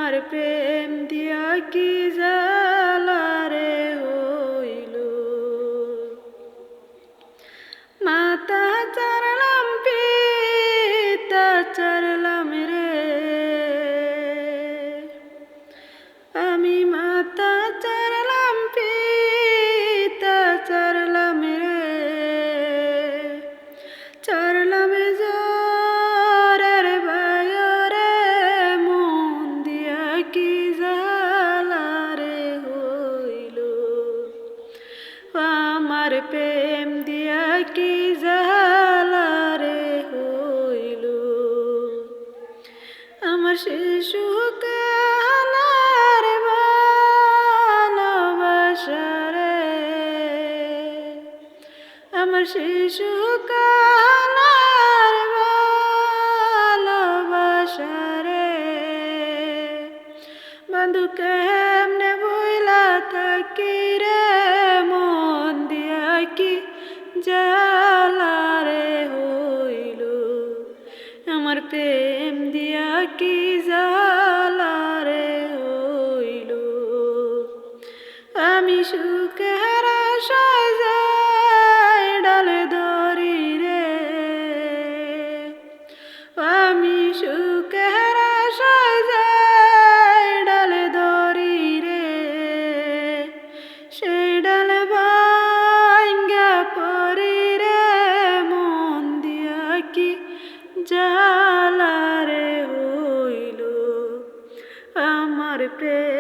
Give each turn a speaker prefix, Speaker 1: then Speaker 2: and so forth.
Speaker 1: আমার প্রেম দিয়া কি জ্বালা রে হইল। মাতা চারলাম পিতা চারলাম রে, আমি মাতা চারলাম পিতা চারলাম রে, চারলাম জরের বায়রে মন দিয়া কি জ্বালা রে হইল। আমার প্রেম দিয়া কি জ্বালা রে হইল। আমার শিশু কালার ভালোবাসা রে, আমার শিশু কালার ভালোবাসা রে, বন্ধু কেমনে বইলা থাকি রে, মন দিয়া কি জ্বালা রে হইল। আমার প্রেম দিয়া কি জ্বালা রে হইল। আমি সুখের আশায় যাই ডাল ধরি রে, আমি সুখের আশায় যাই ডাল ধরি রে, সেই ডাল ভাঙ্গা পড়ি রে, মন দিয়া কি জ্বালা রে হইল। আমার প্রেম